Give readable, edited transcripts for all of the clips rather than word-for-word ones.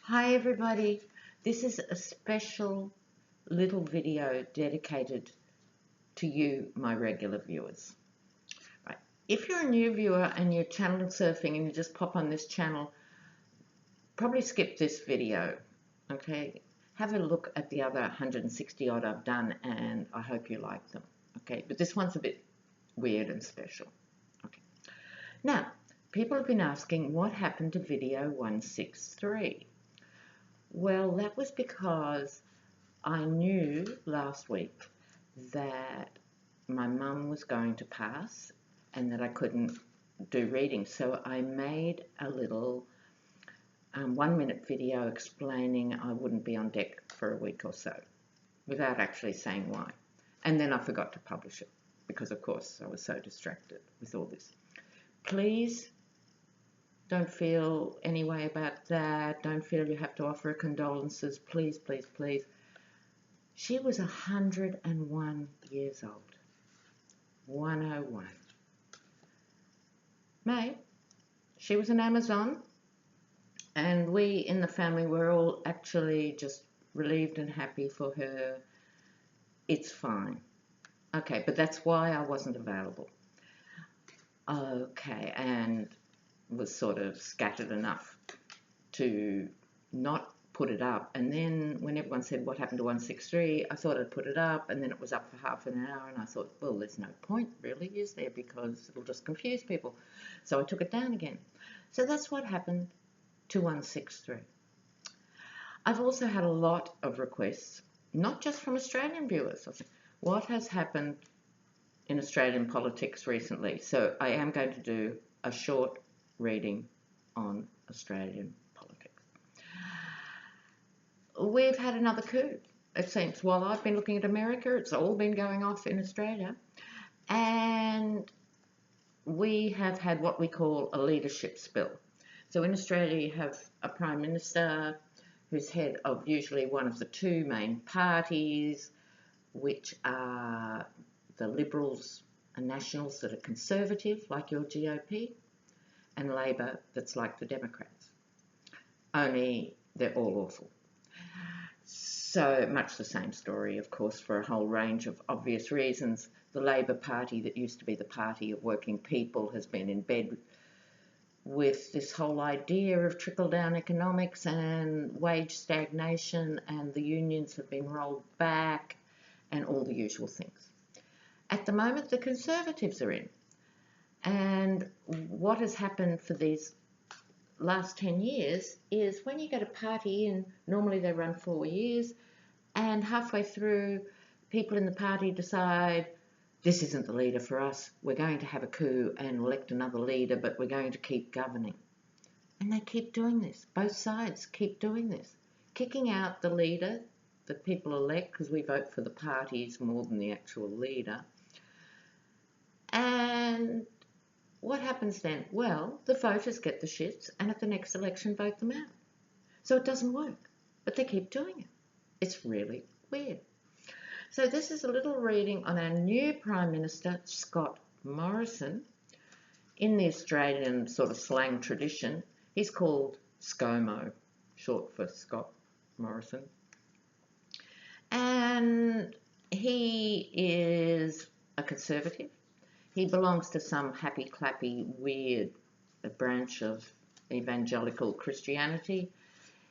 Hi everybody, this is a special little video dedicated to you, my regular viewers. Right. If you're a new viewer and you're channel surfing and you just pop on this channel, probably skip this video, okay? Have a look at the other 160 odd I've done and I hope you like them, okay? But this one's a bit weird and special, okay? Now, people have been asking what happened to video 163. Well, that was because I knew last week that my mum was going to pass and that I couldn't do reading. So I made a little 1-minute video explaining I wouldn't be on deck for a week or so without actually saying why. And then I forgot to publish it because, of course, I was so distracted with all this. Please don't feel any way about that. Don't feel you have to offer condolences. Please, please, please. She was 101 years old. 101. Mate, she was an Amazon, and we in the family were all actually just relieved and happy for her. It's fine. Okay, but that's why I wasn't available. Okay, and was sort of scattered enough to not put it up. And then when everyone said what happened to 163, I thought I'd put it up, and then it was up for half an hour, and I thought, well, there's no point really, is there, because it'll just confuse people. So I took it down again. So that's what happened to 163. I've also had a lot of requests, not just from Australian viewers. I think, what has happened in Australian politics recently? So I am going to do a short reading on Australian politics. We've had another coup, it seems. While I've been looking at America, it's all been going off in Australia. And we have had what we call a leadership spill. So in Australia, you have a Prime Minister who's head of usually one of the two main parties, which are the Liberals and Nationals that are conservative, like your GOP, and Labor that's like the Democrats. Only they're all awful. So much the same story, of course, for a whole range of obvious reasons. The Labor Party, that used to be the party of working people, has been in bed with this whole idea of trickle-down economics and wage stagnation, and the unions have been rolled back and all the usual things. At the moment, the Conservatives are in. And what has happened for these last 10 years is when you get a party in, normally they run 4 years, and halfway through, people in the party decide, this isn't the leader for us, we're going to have a coup and elect another leader, but we're going to keep governing. And they keep doing this. Both sides keep doing this. Kicking out the leader that people elect, because we vote for the parties more than the actual leader. And what happens then? Well, the voters get the shits and at the next election vote them out. So it doesn't work, but they keep doing it. It's really weird. So this is a little reading on our new Prime Minister, Scott Morrison. In the Australian sort of slang tradition, he's called ScoMo, short for Scott Morrison. And he is a conservative. He belongs to some happy-clappy, weird branch of evangelical Christianity.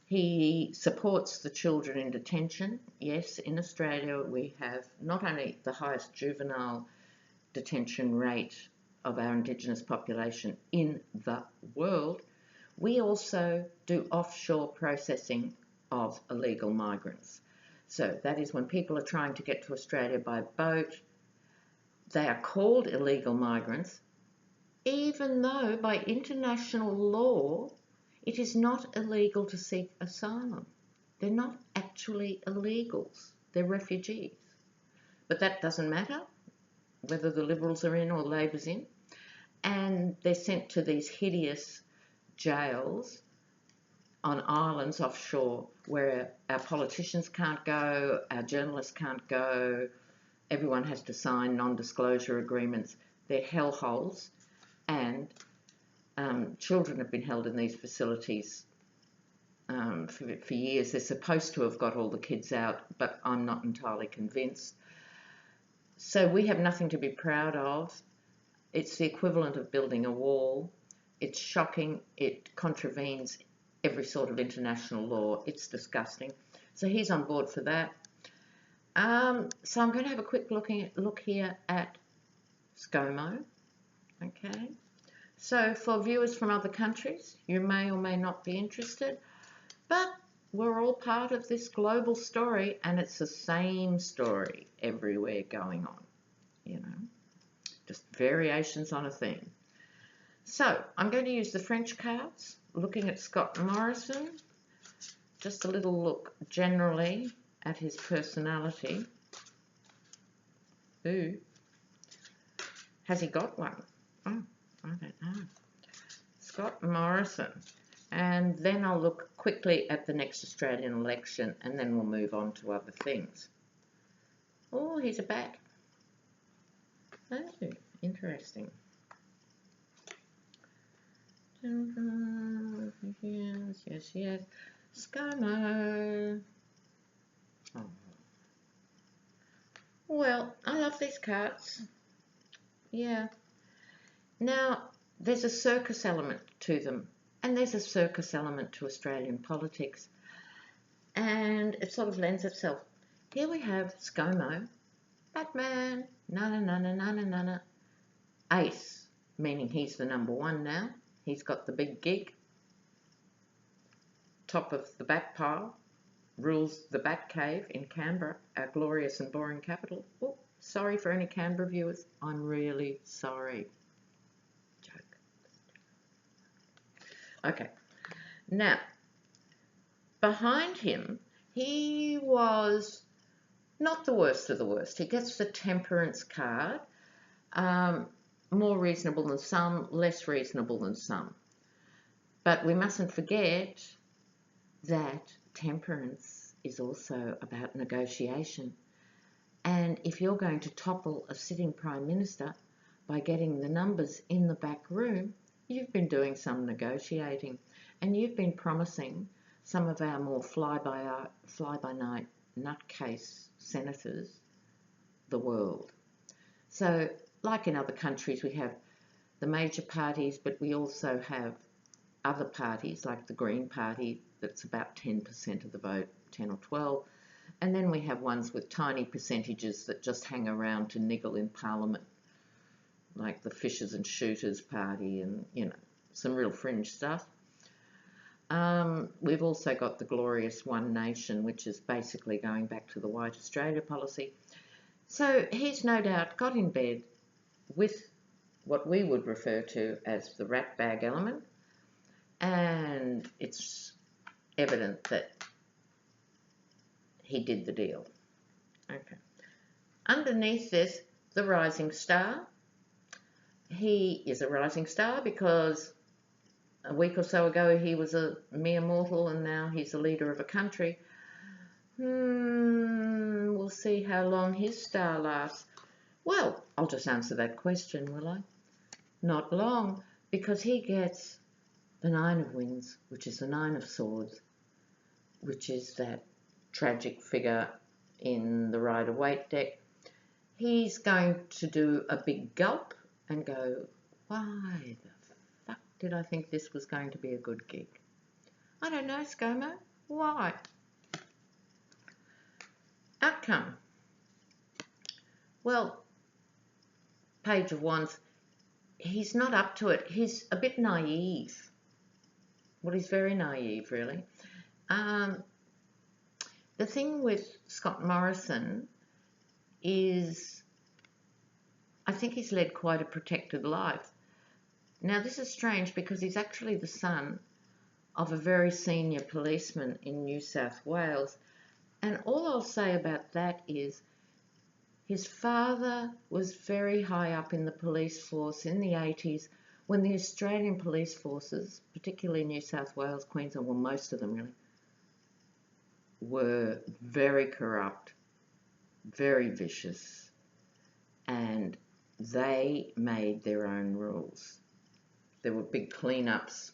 He supports the children in detention. Yes, in Australia we have not only the highest juvenile detention rate of our Indigenous population in the world, we also do offshore processing of illegal migrants. So that is when people are trying to get to Australia by boat. They are called illegal migrants, even though by international law it is not illegal to seek asylum. They're not actually illegals, they're refugees. But that doesn't matter whether the Liberals are in or Labor's in. And they're sent to these hideous jails on islands offshore where our politicians can't go, our journalists can't go, everyone has to sign non-disclosure agreements. They're hellholes, and children have been held in these facilities for years. They're supposed to have got all the kids out, but I'm not entirely convinced. So we have nothing to be proud of. It's the equivalent of building a wall. It's shocking. It contravenes every sort of international law. It's disgusting. So he's on board for that. So I'm going to have a quick look here at ScoMo. Okay. So for viewers from other countries, you may or may not be interested, but we're all part of this global story, and it's the same story everywhere going on, you know, just variations on a theme. So I'm going to use the French cards, looking at Scott Morrison, just a little look generally at his personality. Ooh, has he got one? Oh, I don't know. Scott Morrison. And then I'll look quickly at the next Australian election, and then we'll move on to other things. Oh, he's a bat. Oh, interesting. Yes. ScoMo. Oh. Well, I love these cards. Yeah. Now, there's a circus element to them, and there's a circus element to Australian politics, and it sort of lends itself. Here we have ScoMo, Batman, nana, Ace, meaning he's the number one now. He's got the big gig, top of the bat pile, rules the bat cave in Canberra, our glorious and boring capital. Oh, sorry for any Canberra viewers. I'm really sorry. Joke. Okay. Now, behind him, he was not the worst of the worst. He gets the temperance card. More reasonable than some, less reasonable than some. But we mustn't forget that temperance is also about negotiation. And if you're going to topple a sitting Prime Minister by getting the numbers in the back room, you've been doing some negotiating, and you've been promising some of our more fly-by-night nutcase senators the world. So, like in other countries, we have the major parties, but we also have other parties, like the Green Party, that's about 10% of the vote, 10 or 12, and then we have ones with tiny percentages that just hang around to niggle in Parliament, like the Fishers and Shooters Party and, you know, some real fringe stuff. We've also got the glorious One Nation, which is basically going back to the White Australia policy. So he's no doubt got in bed with what we would refer to as the rat bag element, and it's evident that he did the deal. Okay. Underneath this, the rising star. He is a rising star because a week or so ago he was a mere mortal, and now he's the leader of a country. We'll see how long his star lasts. Well, I'll just answer that question, will I? Not long, because he gets the Nine of Winds, which is the Nine of Swords, which is that tragic figure in the Rider-Waite deck. He's going to do a big gulp and go, why the fuck did I think this was going to be a good gig? I don't know, ScoMo. Why? Outcome. Well, Page of Wands, he's not up to it. He's a bit naive. Well, he's very naive, really. The thing with Scott Morrison is I think he's led quite a protected life. Now, this is strange because he's actually the son of a very senior policeman in New South Wales. And all I'll say about that is his father was very high up in the police force in the 80s when the Australian police forces, particularly New South Wales, Queensland, well, most of them really, were very corrupt, very vicious, and they made their own rules. There were big cleanups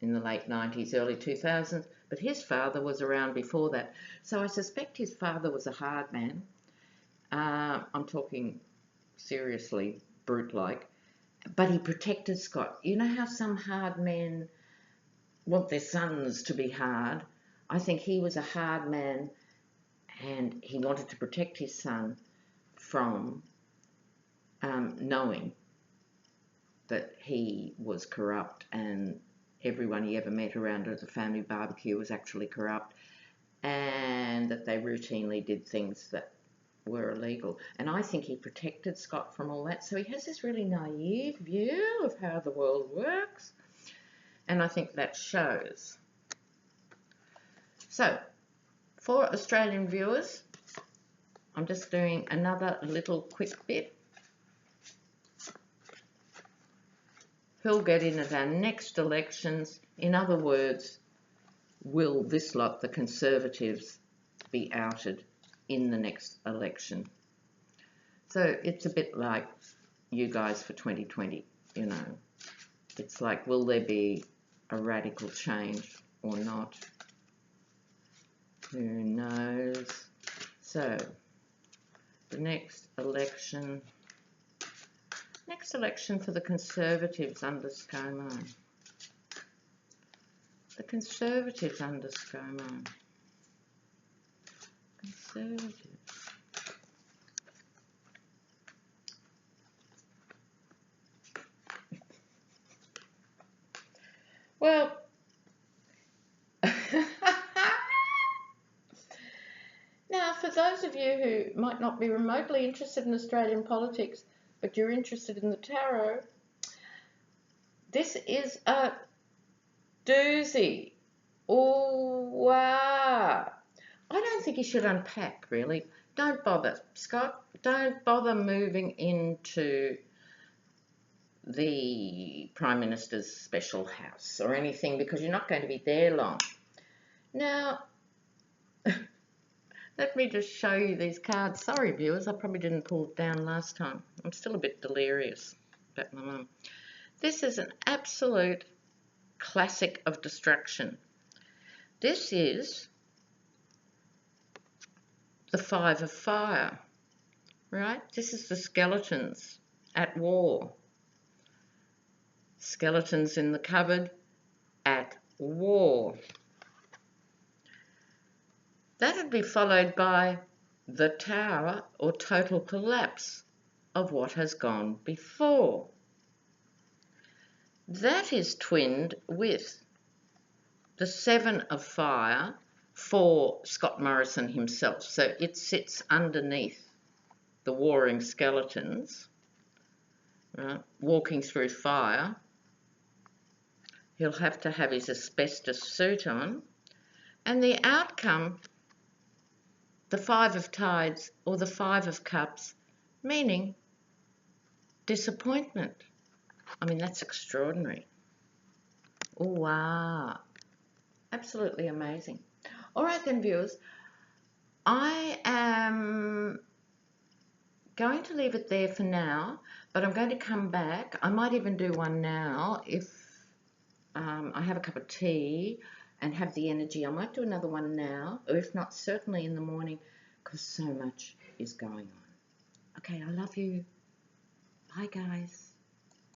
in the late 90s, early 2000s, but his father was around before that. So I suspect his father was a hard man. I'm talking seriously brute-like. But he protected Scott. You know how some hard men want their sons to be hard? I think he was a hard man and he wanted to protect his son from knowing that he was corrupt and everyone he ever met around at the family barbecue was actually corrupt, and that they routinely did things that were illegal. And I think he protected Scott from all that. So he has this really naive view of how the world works, and I think that shows. So for Australian viewers, I'm just doing another little quick bit. Who'll get in at our next elections? In other words, will this lot, the Conservatives, be outed in the next election? So it's a bit like you guys for 2020, you know. It's like, will there be a radical change or not? Who knows? So the next election for the Conservatives under ScoMo. The Conservatives under ScoMo. Conservatives. Well, now for those of you who might not be remotely interested in Australian politics, but you're interested in the tarot, this is a doozy. Oh, wow. I don't think you should unpack, really. Don't bother, Scott. Don't bother moving into the Prime Minister's special house or anything, because you're not going to be there long. Now, let me just show you these cards. Sorry, viewers, I probably didn't pull it down last time. I'm still a bit delirious about my mum. This is an absolute classic of destruction. This is the Five of Fire, right? This is the skeletons at war. Skeletons in the cupboard at war. That would be followed by the Tower, or total collapse of what has gone before. That is twinned with the Seven of Fire for Scott Morrison himself. So it sits underneath the warring skeletons, right, walking through fire. He'll have to have his asbestos suit on. And the outcome, the Five of Tides or the Five of Cups, meaning disappointment. I mean, that's extraordinary. Oh, wow. Absolutely amazing. All right then, viewers. I am going to leave it there for now, but I'm going to come back. I might even do one now if I have a cup of tea and have the energy. I might do another one now, or if not, certainly in the morning, because so much is going on. Okay, I love you. Bye, guys.